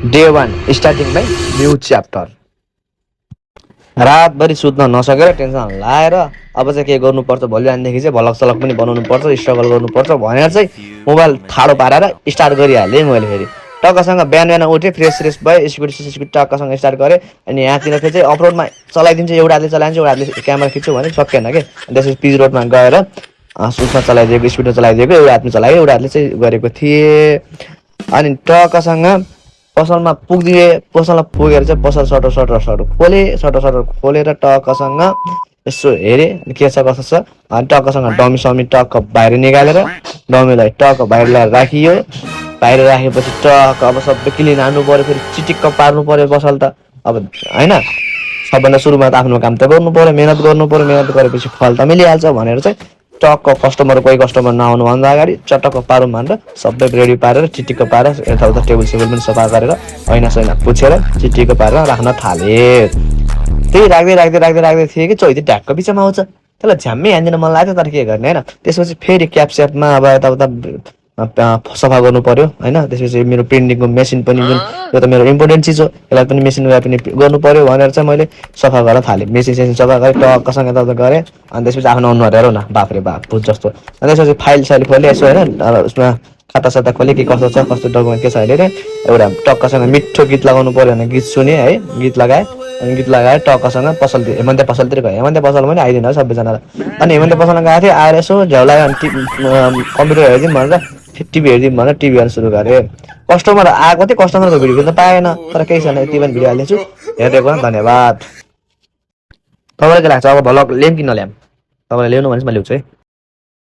Day 1 स्टार्टिङमै new chapter. रातभरि सुत्न नसकेर टेन्सन लाएर अब चाहिँ के गर्नुपर्छ, भोलि बिहानदेखि चाहिँ भलक सलक पनि बनाउनु पर्छ, स्ट्रगल गर्नुपर्छ भनेर चाहिँ मोबाइल ठाडो पारेर स्टार्ट गरिहालेँ मैले। फेरि टक्कसँग बिहान बिहान उठेँ, फ्रेस फ्रेस भएँ, स्कुटी टक्कसँग स्टार्ट गरेँ। अनि यहाँतिर फेरि चाहिँ अफरोडमा चलाइदिन्छु, एउटा हातले चलाइदिन्छु, एउटा हातले क्यामेरा खिच्छु भने सकेन कि। त्यसपछि पिच रोडमा गएर उसमा चलाइदिएको, स्कुटर चलाइदिएको, एउटा हातमा चलाएँ, एउटा हातले चाहिँ गरेको थिएँ। अनि टक्कसँग पसलमा पुगिदिएँ। पसलमा पुगेर चाहिँ पसल सटर खोलेर टक्कसँग यसो हेरेँ के छ कसो छ। अनि टक्कसँग डमी समी टक्क बाहिर निकालेर डमीलाई टक्क बाहिर ल्याएर राखियो। बाहिर राखेपछि टक्क अब सबै क्लिन हान्नु पऱ्यो, फेरि चिटिक्क पार्नु पऱ्यो पसल त। अब होइन, सबभन्दा सुरुमा त आफ्नो काम त गर्नु पऱ्यो, मेहनत गर्नु पऱ्यो, मेहनत गरेपछि फल त मिलिहाल्छ भनेर चाहिँ टक्क कोही कस्टमर नआउनुभन्दा अगाडि चटक्क पारौँ भनेर सबै रेडी पारेर चिटिक्क पारेर यताउता टेबल सेबल पनि सफा गरेर ऐना सैना पुछेर चिटिक्क पारेर राख्न थालेँ। त्यही राख्दै थिएँ कि चोइती ढ्याक्क बिचमा आउँछ। त्यसलाई झ्याम्मै हान्दिन मन लाग्थ्यो, तर के गर्ने होइन। त्यसपछि फेरि क्यापस्यापमा अब यताउता सफा गर्नु पऱ्यो होइन। त्यसपछि मेरो प्रिन्टिङको मेसिन पनि, जुन यो त मेरो इम्पोर्टेन्ट चिज हो, यसलाई पनि मेसिनमा पनि गर्नु पऱ्यो भनेर चाहिँ मैले सफा गर्न थालेँ। मेसिन सेसिन सफा गरेँ, टक्कसँग यताउता गरेँ। अनि त्यसपछि आफ्नो अनुहार हेरौँ न, बाफ्रे बाफ भूत जस्तो। अनि त्यसपछि फाइल साइल खोलेँ यसो होइन, उसमा खाता साता खोलेँ के कस्तो छ, कस्तो डकुमेन्ट के छ हेरेँ। एउटा टक्कसँग मिठो गीत लगाउनु पऱ्यो भने गीत सुनेँ है, गीत लगाएँ। अनि गीत लगाएर टक्कसँग पसलतिर, हेमन्ते पसलतिर गएँ। हेमन्ते पसलमा पनि आइदिनु है सबैजनालाई। अनि हेमन्ते पसलमा गएको थिएँ, आएर यसो झ्याउ लाग्यो अनि कम्प्युटर हेरिदिउँ भनेर टिभी हेरिदिउँ भनेर टिभी हेर्न सुरु गरेँ। कस्टमर आएको थियो, कस्टमरको भिडियो त पाएन, तर केही छैन, यति पनि भिडियो हालिदिन्छु, हेरिदिएको धन्यवाद। तपाईँलाई के लाग्छ अब भ्लग ल्याऊँ कि नल्याऊँ? तपाईँलाई ल्याउनु भने चाहिँ म ल्याउँछु है।